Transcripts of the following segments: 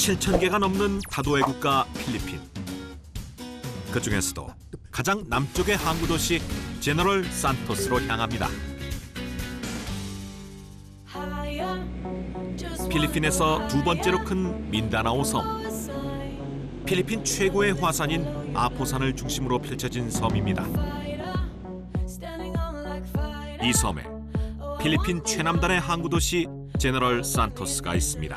7,000개가 넘는 다도해 국가 필리핀. 그중에서도 가장 남쪽의 항구 도시 제너럴 산토스로 향합니다. 필리핀에서 두 번째로 큰 민다나오 섬. 필리핀 최고의 화산인 아포산을 중심으로 펼쳐진 섬입니다. 이 섬에 필리핀 최남단의 항구 도시 제너럴 산토스가 있습니다.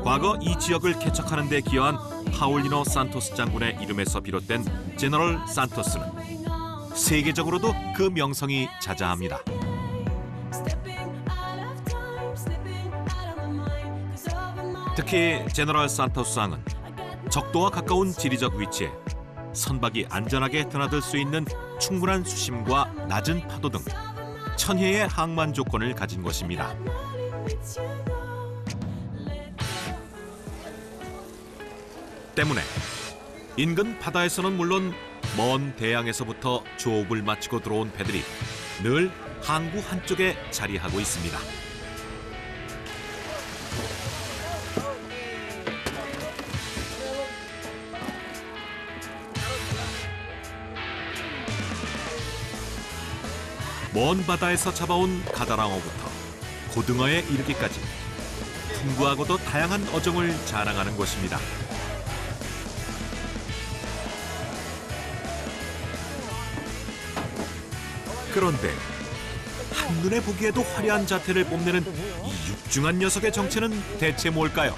과거 이 지역을 개척하는 데 기여한 파울리노 산토스 장군의 이름에서 비롯된 제너럴 산토스는 세계적으로도 그 명성이 자자합니다. 특히 제너럴 산토스 항은 적도와 가까운 지리적 위치에 선박이 안전하게 드나들 수 있는 충분한 수심과 낮은 파도 등 천혜의 항만 조건을 가진 곳입니다. 때문에 인근 바다에서는 물론 먼 대양에서부터 조업을 마치고 들어온 배들이 늘 항구 한쪽에 자리하고 있습니다. 먼 바다에서 잡아온 가다랑어부터 고등어에 이르기까지 풍부하고도 다양한 어종을 자랑하는 곳입니다. 그런데 한눈에 보기에도 화려한 자태를 뽐내는 이 육중한 녀석의 정체는 대체 뭘까요?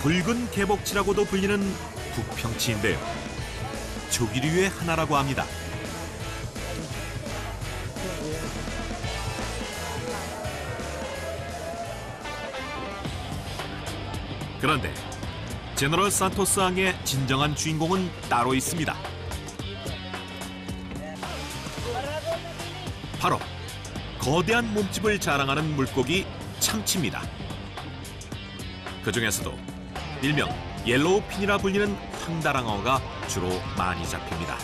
붉은 개복치라고도 불리는 북평치인데요. 조기류의 하나라고 합니다. 그런데 제너럴 산토스 항의 진정한 주인공은 따로 있습니다. 바로 거대한 몸집을 자랑하는 물고기 참치입니다. 그중에서도 일명 옐로우핀이라 불리는 황다랑어가 주로 많이 잡힙니다.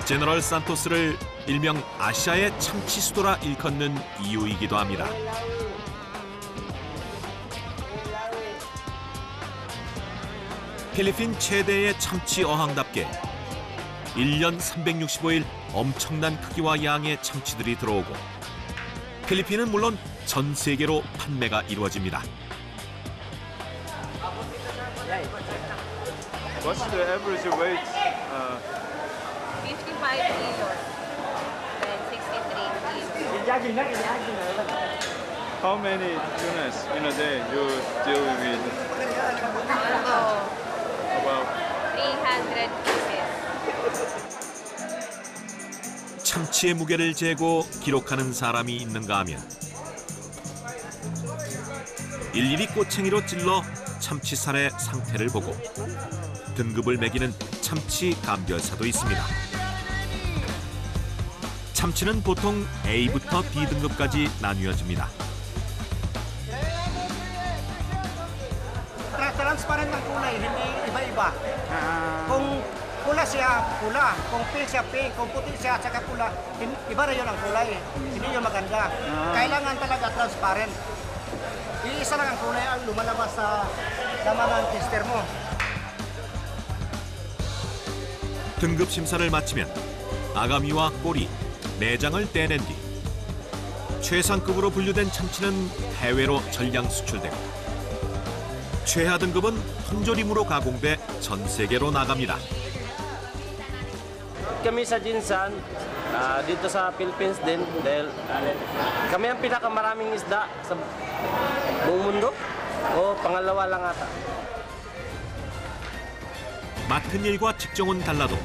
제너럴 산토스를 일명 아시아의 참치 수도라 일컫는 이유이기도 합니다. 필리핀 최대의 참치 어항답게 1년 365일 엄청난 크기와 양의 참치들이 들어오고 필리핀은 물론 전 세계로 판매가 이루어집니다. What's the average weight? 55 kilos and 63 kilos. How many tunas in a day you deal with? About 300 pieces. 참치의 무게를 재고 기록하는 사람이 있는가 하면 일일이 꼬챙이로 찔러 참치살의 상태를 보고 등급을 매기는 참치 감별사도 있습니다. 참치는 보통 A부터 D 등급까지 나뉘어집니다. Transparent ng kulay, hindi iba-iba. Kung pula siya, pula. Kung pink siya, pink. Kung puti siya, saka pula. Iba na yun ang kulay. Hindi yun maganda. Kailangan talaga transparent. Iisa lang ang kulay ang lumalabas sa laman ng tester mo. 등급 심사를 마치면 아가미와 꼬리, 내장을 떼낸 뒤 최상급으로 분류된 참치는 해외로 전량 수출되고 최하 등급은 통조림으로 가공돼 전 세계로 나갑니다. Kami sa Jinsan, dito sa Philippines din, dahil kami ang pinakamaraming isda sa buong mundo. O pangalawa lang ata. 맡은 일과 직종은 달라도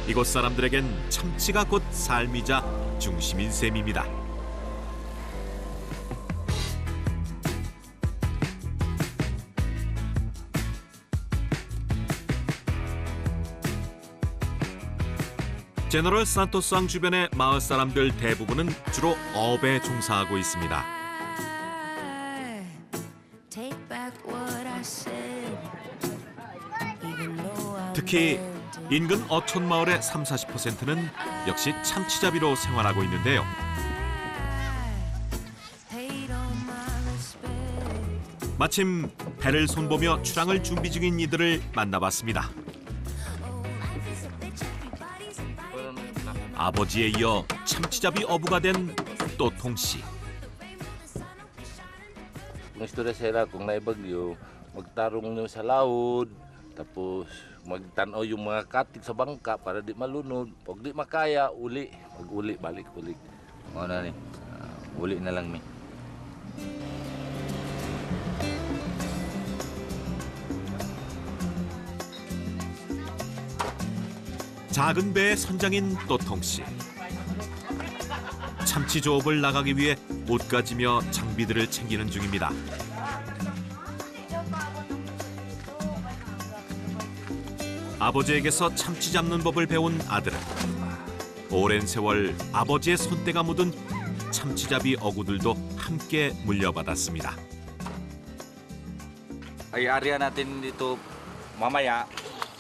이곳 사람들에겐 참치가 곧 삶이자 중심인 셈입니다. 제너럴 산토스 항 주변의 마을 사람들 대부분은 주로 어업에 종사하고 있습니다. 특히 인근 어촌 마을의 30~40%는 역시 참치잡이로 생활하고 있는데요. 마침 배를 손보며 출항을 준비 중인 이들을 만나봤습니다. 아버지에 이어 참치잡이 어부가 된 또통 씨. Gusto na sila kung naibagyo, magtarong nyo sa laod, tapos magtanaw yung mga katig sa bangka para di malunod. Pag di makaya, uli. Mag-uli, balik, uli. Mga na ni, uli na lang mi. 작은 배의 선장인 또통 씨. 참치 조업을 나가기 위해 옷 가지며 장비들을 챙기는 중입니다. 아버지에게서 참치 잡는 법을 배운 아들은 오랜 세월 아버지의 손때가 묻은 참치잡이 어구들도 함께 물려받았습니다. Ay area natin dito mamaya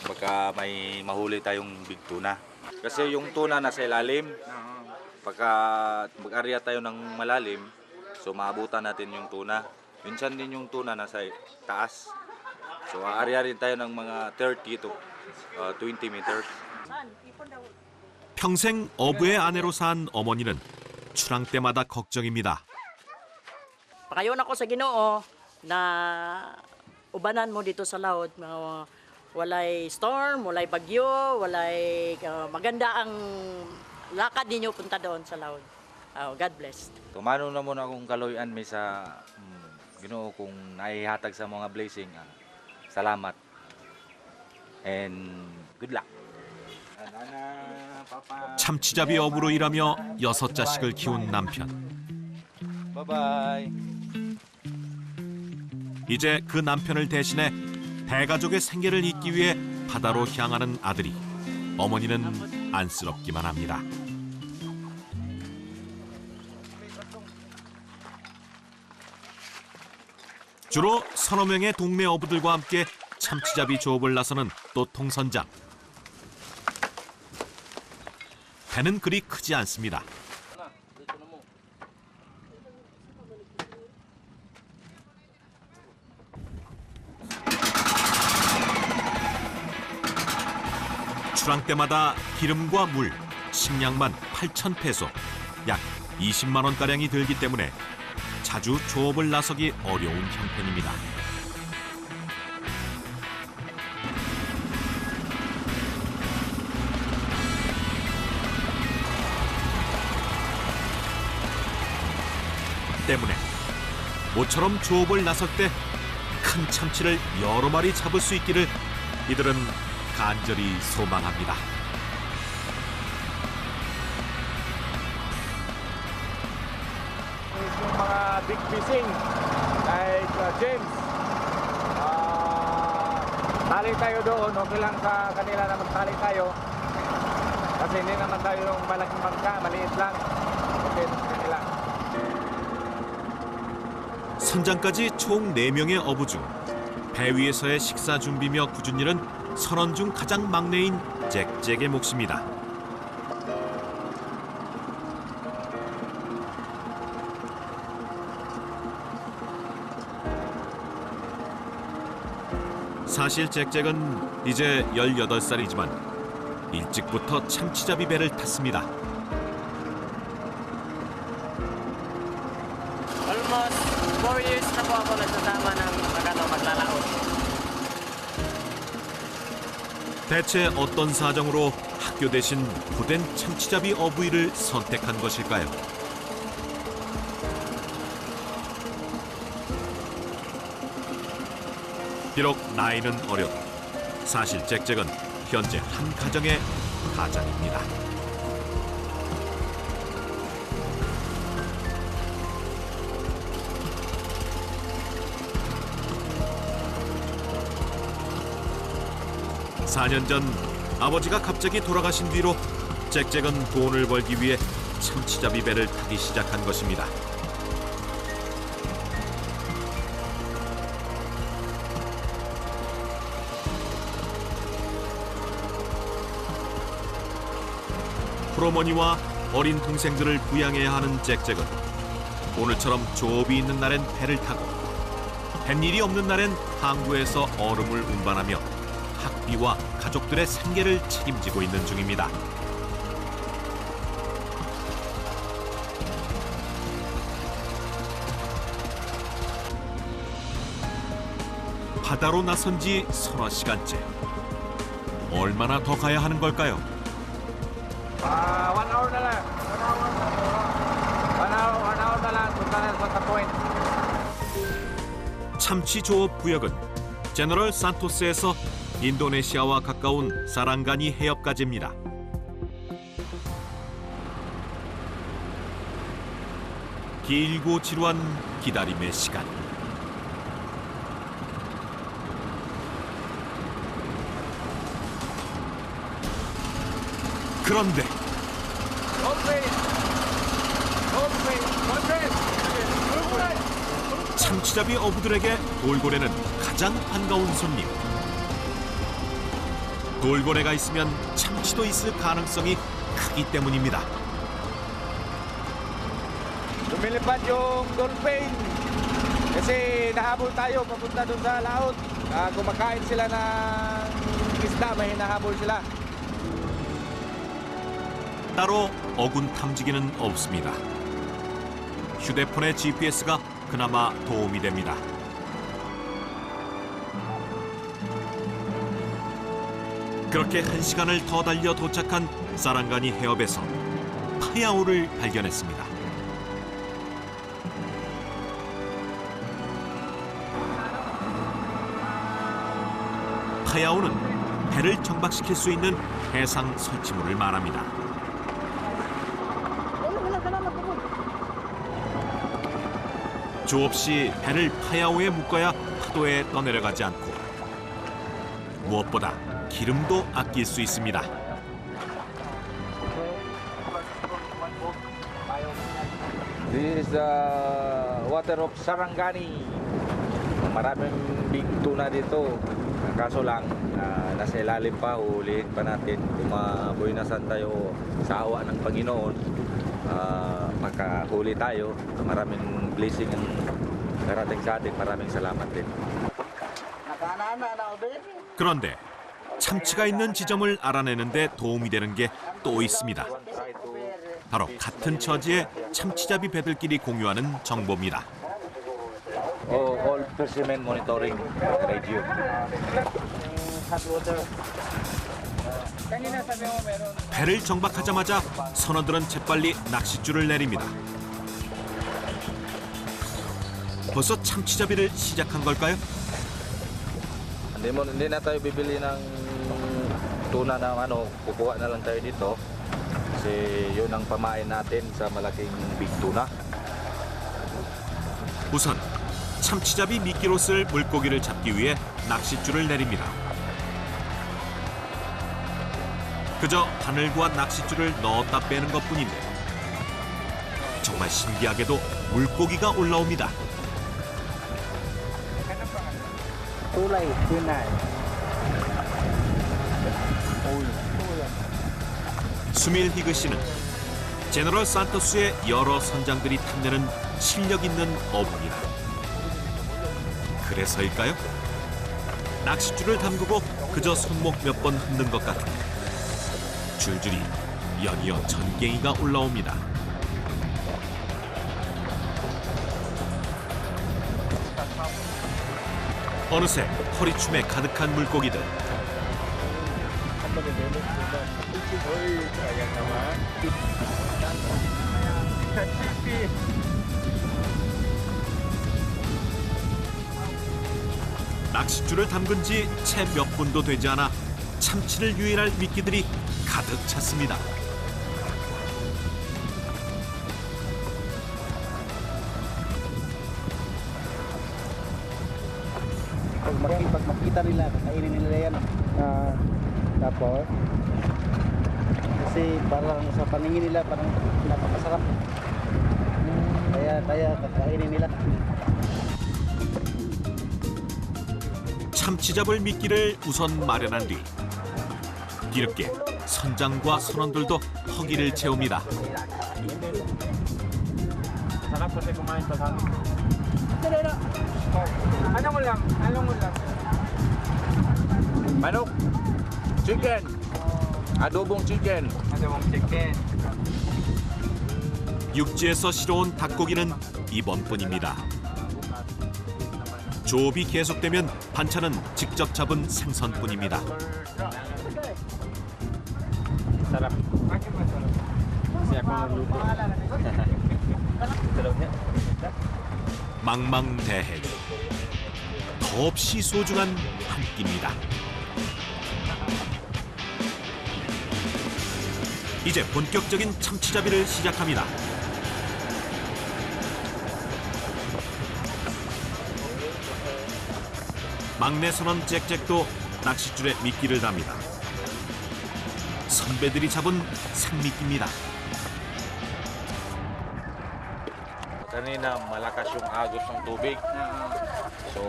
baka may mahuli tayong big tuna. Kasi yung tuna nasa ilalim. Pagka mag-area tayo ng malalim, so maabutan natin yung tuna. Minsan din yung tuna nasa taas. So area rin tayo ng mga 30 to 20 meters. 평생 어부의 아내로 산 어머니는 출항 때마다 걱정입니다. Pakayon ako sa Ginoo na ubanan mo dito sa laod. Walay storm, walay bagyo, walay maganda ang lakad ninyo punta doon sa laod. God bless. Tumano na muna akong kaloyan may sa Ginoo kung naihatag sa mga blessing. Salamat. And good luck. 참치잡이 어부로 일하며 6자식을 키운 남편. Bye-bye. 이제 그 남편을 대신해 대가족의 생계를 잇기 위해 바다로 향하는 아들이 어머니는 안쓰럽기만 합니다. 주로 서너 명의 동네 어부들과 함께 참치잡이 조업을 나서는 또통 선장. 배는 그리 크지 않습니다. 출항 때마다 기름과 물, 식량만 8,000페소, 약 20만 원가량이 들기 때문에 자주 조업을 나서기 어려운 형편입니다. 때문에 모처럼 조업을 나설 때 큰 참치를 여러 마리 잡을 수 있기를 이들은 간절히 소망합니다. Yung mga big fishing like James, tali tayo doon, okay lang sa kanila na magtali tayo. Kasi hindi naman tayo yung malaking bangka, maliit lang. Okay sa kanila. 선장까지 총 4명의 어부 중 배 위에서의 식사 준비며 굳은 일은 선원 중 가장 막내인 잭잭의 몫입니다. 사실 잭잭은 이제 18살이지만 일찍부터 참치잡이 배를 탔습니다. Almost 4 years na po ako nagsasama ng maglalaot. 대체 어떤 사정으로 학교 대신 고된 참치잡이 어부일을 선택한 것일까요? 비록 나이는 어려도 사실 잭잭은 현재 한 가정의 가장입니다. (4년) 전 아버지가 갑자기 돌아가신 뒤로 잭잭은 돈을 벌기 위해 참치잡이 배를 타기 시작한 것입니다. 홀어머니와 어린 동생들을 부양해야 하는 잭잭은 오늘처럼 조업이 있는 날엔 배를 타고 뱃일이 없는 날엔 항구에서 얼음을 운반하며 학비와 가족들의 생계를 책임지고 있는 중입니다. 바다로 나선 지 서너 시간째. 얼마나 더 가야 하는 걸까요? 1 hour na lang. 1 hour na lang. Punta na sa point. 참치 조업 구역은 제너럴 산토스에서 인도네시아와 가까운 사랑가니 해협까지입니다. 길고 지루한 기다림의 시간. 그런데 참치잡이 어부들에게 돌고래는 가장 반가운 손님. 돌고래가 있으면 참치도 있을 가능성이 크기 때문입니다. Lumilipad yung dolphin. Kasi nahabol tayo papunta doon sa laot. Kumakain sila ng isda, may hinahabol sila. 따로 어군 탐지기는 없습니다. 휴대폰의 GPS가 그나마 도움이 됩니다. 그렇게 1시간을 더 달려 도착한 사랑가니 해협에서 파야오를 발견했습니다. 파야오는 배를 정박시킬 수 있는 해상 설치물을 말합니다. 조없이 배를 파야오에 묶어야 파도에 떠내려가지 않고 무엇보다 기름도 아낄 수 있습니다. This is the water of Sarangani. Maraming big tuna dito. Kaso lang, nasa ilalim pa, ulihin pa natin. Kung mabuinasan tayo sa awa ng Panginoon, makahuli tayo. Maraming blessing ang darating sa atin. Maraming salamat din. 그런데 참치가 있는 지점을 알아내는데 도움이 되는 게 또 있습니다. 바로 같은 처지의 참치잡이 배들끼리 공유하는 정보입니다. All fishermen monitoring radio. 배를 정박하자마자 선원들은 재빨리 낚싯줄을 내립니다. 벌써 참치잡이를 시작한 걸까요? Hindi na tayo bibili ng tuna na kukuha na lang tayo dito. Kasi yun ang pamain natin sa malaking big tuna. 우선 참치잡이 미끼로 쓸 물고기를 잡기 위해 낚싯줄을 내립니다. 그저 바늘과 낚싯줄을 넣었다 빼는 것뿐인데 정말 신기하게도 물고기가 올라옵니다. 수밀 히그 씨는 제너럴 산토스의 여러 선장들이 탐내는 실력 있는 어부입니다. 그래서일까요? 낚싯줄을 담그고 그저 손목 몇 번 흔든 것 같은 줄줄이 연이어 전갱이가 올라옵니다. 어느새 허리춤에 가득한 물고기들. 낚싯줄을 담근 지 채 몇 분도 되지 않아 참치를 유인할 미끼들이 가득 찼습니다. Pag makita nila, kainin nila yan. Tapos, kasi parang sa paningin nila, parang napakasarap. Kaya kakainin nila. 참치 잡을 미끼를 우선 마련한 뒤 뒤늦게 선장과 선원들도 허기를 채웁니다. Sarap kasi kumain pag hangin. Manok, chicken, adobong chicken. 육지에서 실어온 닭고기는 이번뿐입니다. 조업이 계속되면 반찬은 직접 잡은 생선뿐입니다. Sarap. Kasi ako nagluto. Sarap niya. 망망대해. 더없이 소중한 한 끼입니다. 이제 본격적인 참치잡이를 시작합니다. 막내 선원 잭잭도 낚싯줄에 미끼를 답니다. 선배들이 잡은 생미끼입니다. Kanina malakas yung agos ng tubig. So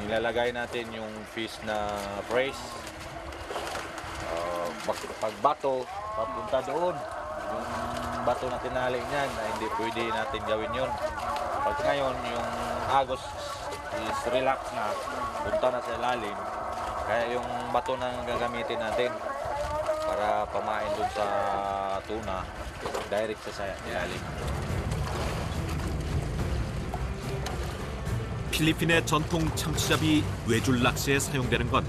nilalagay natin yung fish na fresh. Pag bato, papunta doon. Yung bato na tinali niyan, hindi pwede natin gawin yun. Pag ngayon, yung agos is relax na, punta na sa ilalim. Kaya yung bato na gagamitin natin para pamain doon sa tuna, direct sa ilalim. 필리핀의 전통 참치잡이 외줄 낚시에 사용되는 건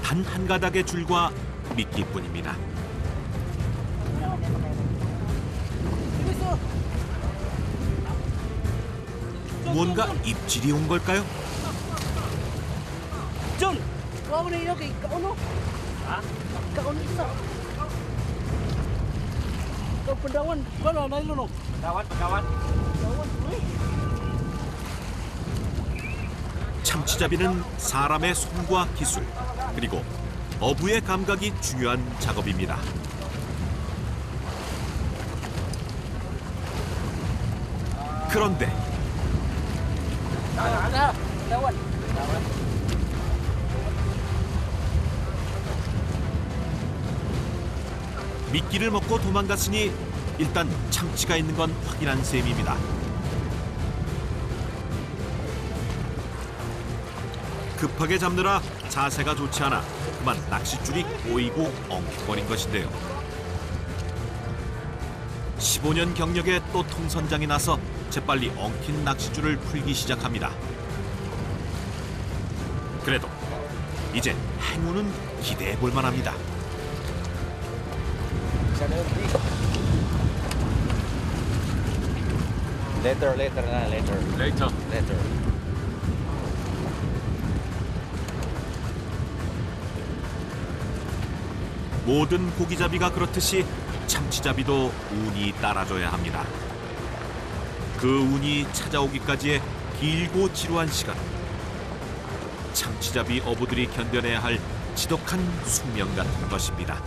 단 한 가닥의 줄과 미끼뿐입니다. 뭔가 입질이 온 걸까요? Jun, huwag mo na ilagay. Kauno. Ha? Kauno isa. Pendawan, wala na ilo no. Pagkawan. 참치잡이는 사람의 손과 기술 그리고 어부의 감각이 중요한 작업입니다. 그런데 미끼를 먹고 도망갔으니 일단 참치가 있는 건 확인한 셈입니다. 급하게 잡느라 자세가 좋지 않아 그만 낚싯줄이 꼬이고 엉켜버린 것인데요. 15년 경력에 또 통선장이 나서 재빨리 엉킨 낚싯줄을 풀기 시작합니다. 그래도 이제 행운은 기대해 볼 만합니다. Later. 모든 고기잡이가 그렇듯이 참치잡이도 운이 따라줘야 합니다. 그 운이 찾아오기까지의 길고 지루한 시간. 참치잡이 어부들이 견뎌내야 할 지독한 숙명 같은 것입니다.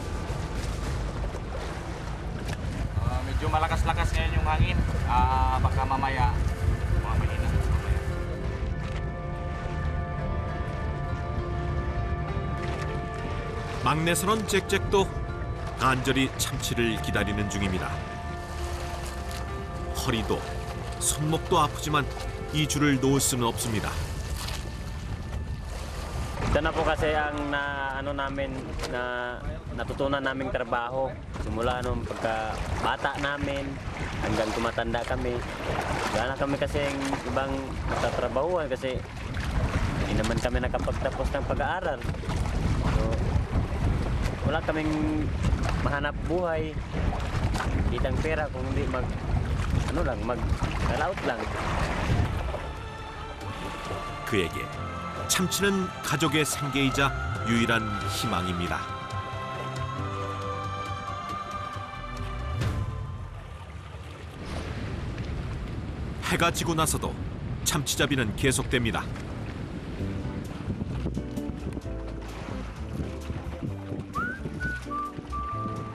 Medyo malakas-lakas ngayon yung hangin. Baka mamaya mahina. 막내 선원 잭잭도 간절히 참치를 기다리는 중입니다. 허리도 손목도 아프지만 이 줄을 놓을 수는 없습니다. Ito na po kasi ang natutunan naming trabaho. Simula nung pagka-bata namin hanggang tumatanda kami. Wala na kami kasi ibang natatrabahuan kasi hindi naman kami nakapagtapos ng pag-aaral. So, wala kaming mahanap buhay. Kitang pera kung hindi mag-laut lang. 그에게 참치는 가족의 생계이자 유일한 희망입니다. 해가 지고 나서도 참치잡이는 계속됩니다.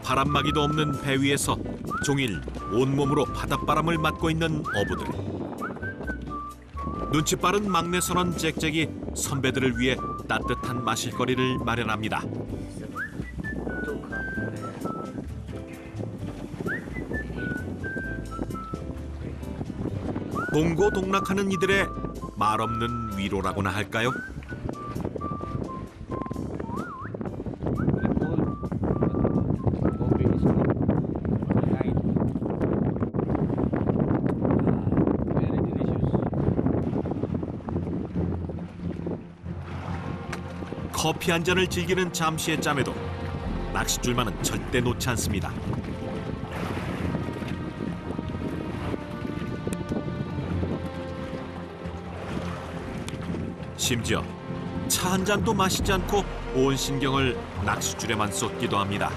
바람막이도 없는 배 위에서 종일 온몸으로 바닷바람을 맞고 있는 어부들. 눈치 빠른 막내 선원 잭잭이 선배들을 위해 따뜻한 마실거리를 마련합니다. 동고동락하는 이들의 말없는 위로라고나 할까요? 커피 한 잔을 즐기는 잠시의 짬에도 낚싯줄만은 절대 놓지 않습니다. 심지어 차 한 잔도 마시지 않고 온 신경을 낚싯줄에만 쏟기도 합니다.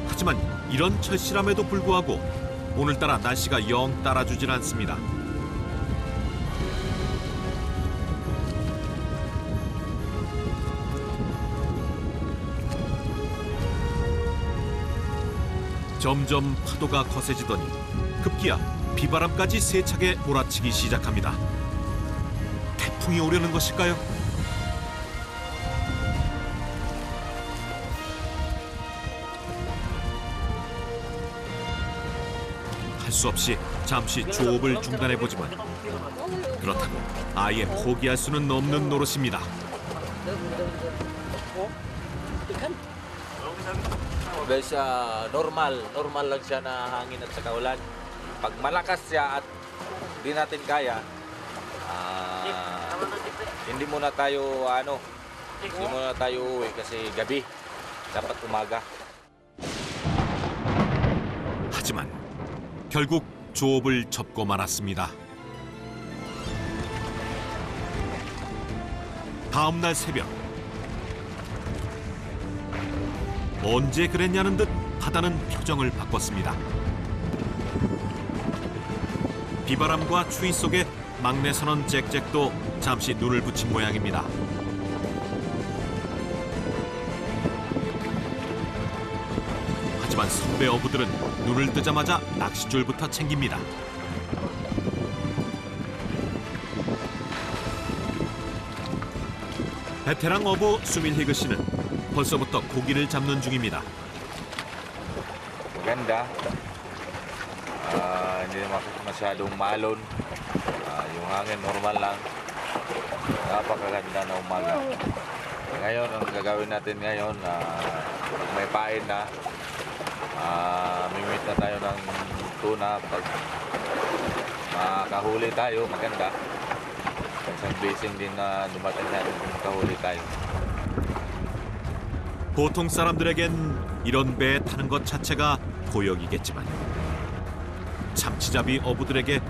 하지만 이런 철실함에도 불구하고 오늘따라 날씨가 영 따라주질 않습니다. 점점 파도가 거세지더니 급기야 비바람까지 세차게 몰아치기 시작합니다. 태풍이 오려는 것일까요? 할 수 없이 잠시 조업을 중단해보지만 그렇다고 아예 포기할 수는 없는 노릇입니다. Guys, normal lang siya na hangin at saka ulan. Pag malakas siya at di natin kaya, hindi muna tayo uuwi kasi gabi. Dapat umaga. 하지만 결국 조업을 접고 말았습니다. 다음 날 새벽 언제 그랬냐는 듯 바다는 표정을 바꿨습니다. 비바람과 추위 속에 막내 선원 잭잭도 잠시 눈을 붙인 모양입니다. 하지만 선배 어부들은 눈을 뜨자마자 낚싯줄부터 챙깁니다. 베테랑 어부 수밀히그 씨는 벌써부터 고기를 잡는 중입니다. Maganda. Hindi naman masyadong maalon. Yung hangin normal lang. Napakaganda na umaga. Ngayon, ang gagawin natin ngayon, pag may pain na, mimit na tayo ng tuna. Pag makahuli tayo, maganda. Isang basing din na dumating natin kung makahuli tayo. 보통 사람들에겐 이런 배에 타는 것 자체가 고역이겠지만 참치잡이 어부들에게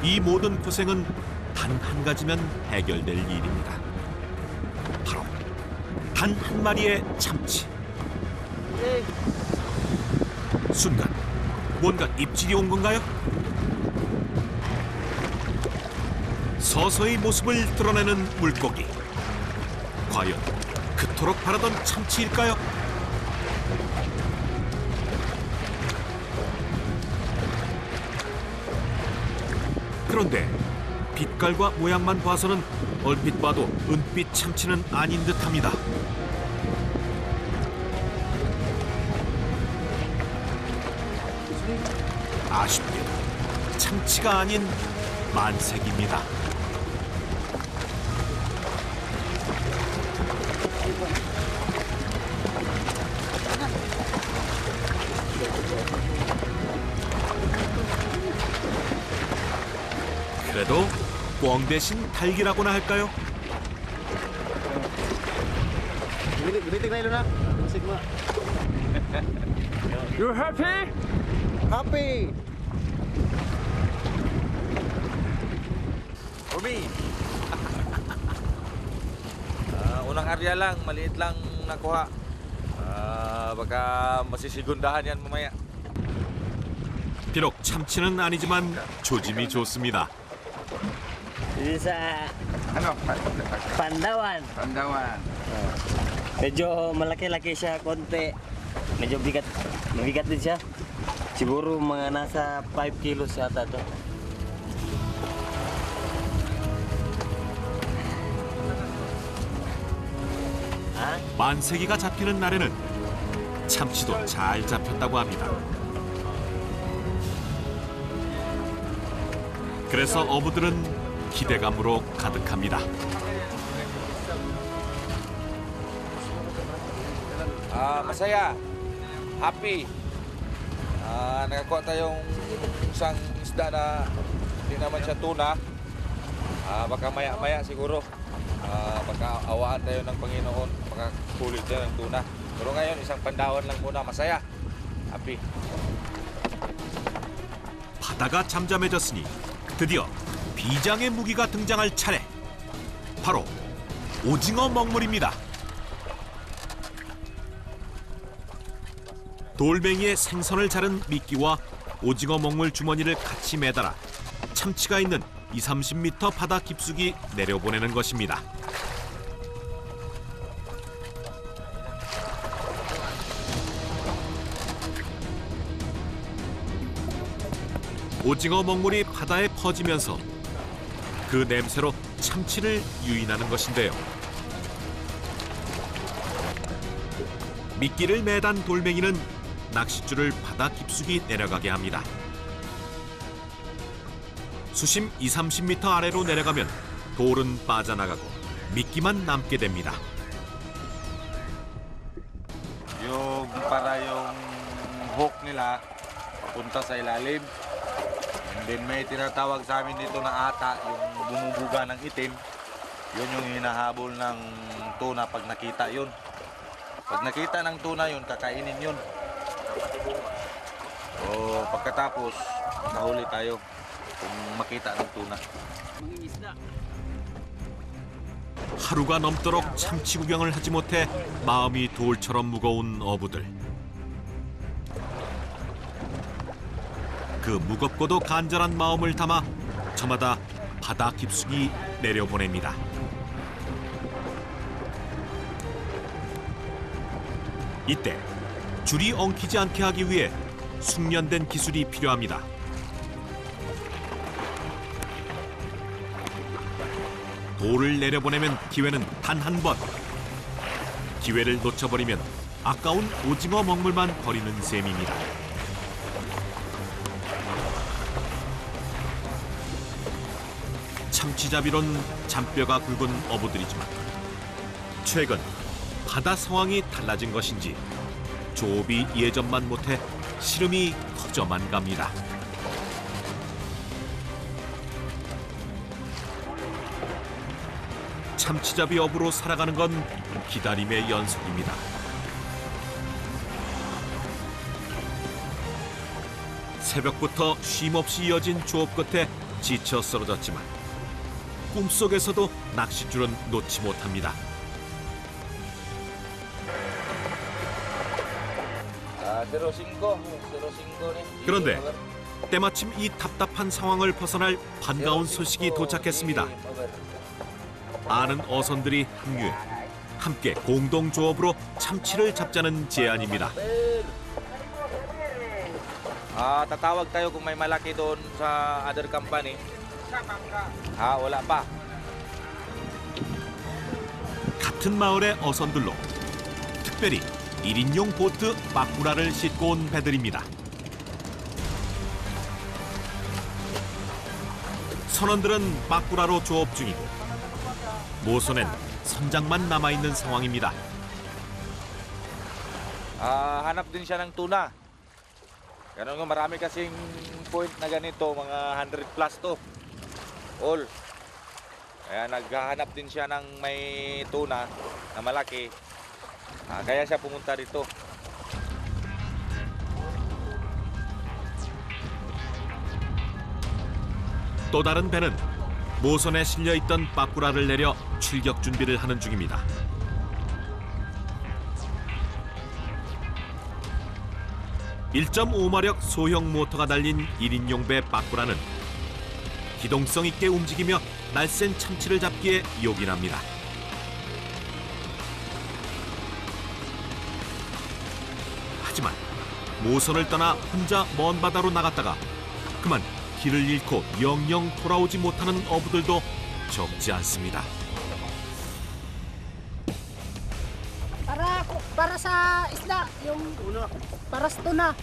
이 모든 고생은 단 한 가지면 해결될 일입니다. 바로 단 한 마리의 참치. 순간 뭔가 입질이 온 건가요? 서서히 모습을 드러내는 물고기. 과연 그토록 바라던 참치일까요? 그런데 빛깔과 모양만 봐서는 얼핏 봐도 은빛 참치는 아닌 듯합니다. 아쉽게도 참치가 아닌 만색입니다. 그래도 꽝 대신 달기라고나 할까요? You happy? Happy! Umi! Unang arya lang, maliit lang nakuha. Baka masisigundahan yan mamaya. 비록 참치는 아니지만 조짐이 좋습니다. Ini sa Pandawan. Pandawan. Medyo malaki-laki siya konti. Medyo mabigat din siya. Siguro mga nasa 5 kilos yata to. 만세기가 잡히는 날에는 참치도 잘 잡혔다고 합니다. 그래서 어부들은 기대감으로 가득합니다. Masaya, happy. Nakakuha tayong isang isda na hindi naman siya tuna. Baka maya-maya siguro. Baka awaan tayo ng Panginoon. Baka kulit tayo ng tuna. Pero ngayon, isang pandawan lang muna. Masaya, happy. 바다가 잠잠해졌으니 드디어 비장의 무기가 등장할 차례. 바로 오징어 먹물입니다. 돌멩이에 생선을 자른 미끼와 오징어 먹물 주머니를 같이 매달아 참치가 있는 20-30m 바다 깊숙이 내려보내는 것입니다. 오징어 먹물이 바다에 퍼지면서 그 냄새로 참치를 유인하는 것인데요. 미끼를 매단 돌멩이는 낚싯줄을 바다 깊숙이 내려가게 합니다. 수심 20-30m 아래로 내려가면 돌은 빠져나가고 미끼만 남게 됩니다. Yung para yung hook nila papunta sa ilalim. And then may tinatawag sa amin dito na ata, yung bumubuga ng itim. Yun yung hinahabol ng tuna pag nakita yun. Pag nakita ng tuna yun, kakainin yun. O pagkatapos, nahuli tayo kung makita ng tuna. 하루가 넘도록 참치 구경을 하지 못해 마음이 돌처럼 무거운 어부들. 그 무겁고도 간절한 마음을 담아 저마다 바다 깊숙이 내려보냅니다. 이때 줄이 엉키지 않게 하기 위해 숙련된 기술이 필요합니다. 돌을 내려보내면 기회는 단 한 번. 기회를 놓쳐버리면 아까운 오징어 먹물만 버리는 셈입니다. 참치잡이론 잔뼈가 굵은 어부들이지만 최근 바다 상황이 달라진 것인지 조업이 예전만 못해 시름이 커져만 갑니다. 참치잡이 어부로 살아가는 건 기다림의 연속입니다. 새벽부터 쉼없이 이어진 조업 끝에 지쳐 쓰러졌지만 꿈속에서도 낚싯줄은 놓지 못합니다. 그런데 때마침 이 답답한 상황을 벗어날 반가운 소식이 도착했습니다. 아는 어선들이 합류해 함께 공동 조업으로 참치를 잡자는 제안입니다. Tatawag tayo kung may malaki doon sa other company. Wala pa. 같은 마을의 어선들로 특별히 1인용 보트 빠꾸라를 싣고 온 배들입니다. 선원들은 빠꾸라로 조업 중이고 모선엔 선장만 남아있는 상황입니다. Hanap din siya ng tuna. Ganun nga, marami kasing point na ganito, mga 100 plus to. All. Kaya naghahanap din siya ng may tuna na malaki. Kaya siya pumunta rito. 또 다른 배는 모선에 실려있던 빠꾸라를 내려 출격 준비를 하는 중입니다. (1.5마력) 소형 모터가 달린 1인용 배 빠꾸라는 기동성 있게 움직이며 날쌘 참치를 잡기에 요긴합니다. 하지만 모선을 떠나 혼자 먼 바다로 나갔다가 그만 길을 잃고 영영 돌아오지 못하는 어부들도 적지 않습니다. Para para sa isda, yung para sa tuna.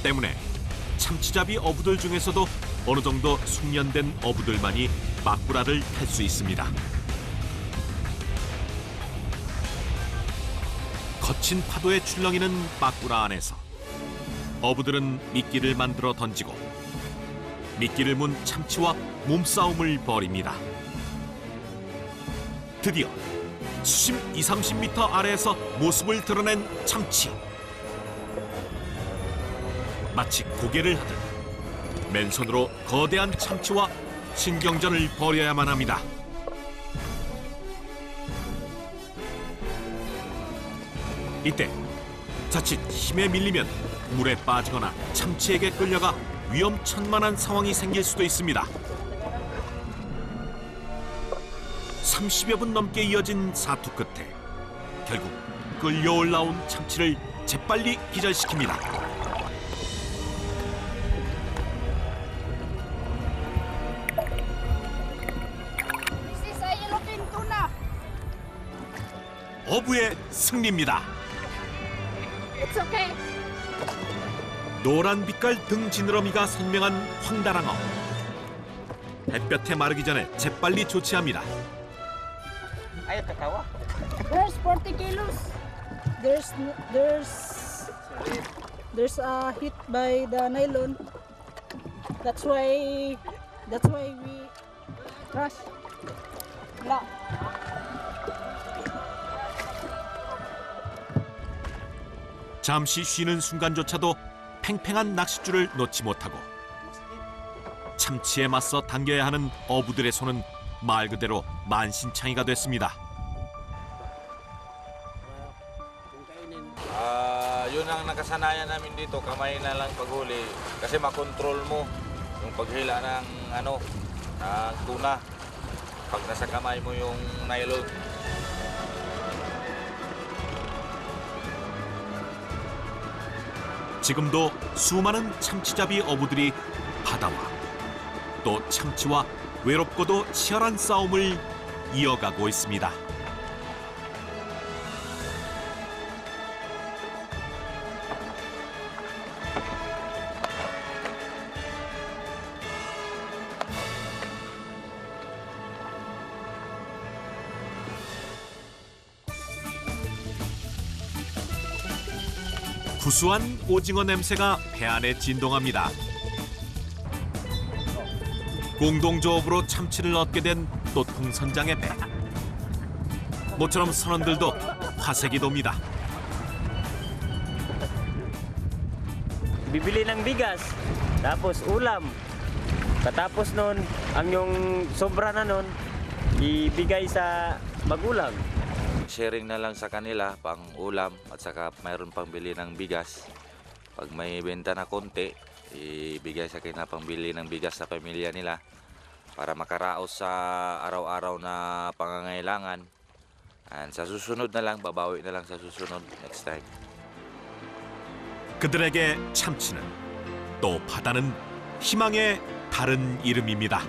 때문에 참치잡이 어부들 중에서도 어느 정도 숙련된 어부들만이 빠꾸라를 탈 수 있습니다. 거친 파도에 출렁이는 빠꾸라 안에서 어부들은 미끼를 만들어 던지고 미끼를 문 참치와 몸싸움을 벌입니다. 드디어 수심 20-30m 아래에서 모습을 드러낸 참치. 마치 고개를 하듯 맨손으로 거대한 참치와 신경전을 벌여야만 합니다. 이때 자칫 힘에 밀리면 물에 빠지거나 참치에게 끌려가 위험천만한 상황이 생길 수도 있습니다. 30여 분 넘게 이어진 사투 끝에 결국 끌려올라온 참치를 재빨리 기절시킵니다. This is a yellowfin tuna. 어부의 승리입니다. It's okay. 노란 빛깔 등 지느러미가 선명한 황다랑어. 햇볕에 마르기 전에 재빨리 조치합니다. Ayaw katawa. There's 40 kilos. There's a hit by the nylon. That's why we rush. La. 잠시 쉬는 순간조차도 팽팽한 낚싯줄을 놓지 못하고 참치에 맞서 당겨야 하는 어부들의 손은 말 그대로 만신창이가 됐습니다. Yun ang nakasanayan namin dito, kamay na lang paghuli. Kasi makontrol mo yung paghila ng ng tuna. Pag nasa kamay mo yung nylon. 지금도 수많은 참치잡이 어부들이 바다와 또 참치와 외롭고도 치열한 싸움을 이어가고 있습니다. 구수한 오징어 냄새가 배 안에 진동합니다. 공동조업으로 참치를 얻게 된 또통선장의 배. 모처럼 선원들도 화색이 돕니다. Bibili ng bigas, tapos ulam. Katapos nun, ang yung sobra na nun, ibigay sa magulang. Sharing na lang sa kanila pang ulam at saka mayroon pang bili ng bigas. Pag may benta na konti, ibigay sa kanila pang bili ng bigas sa pamilya nila para makaraos sa araw-araw na pangangailangan. And sa susunod na lang, babawi na lang sa susunod next time. 그들에게 참치는 또 바다는 희망의 다른 이름입니다.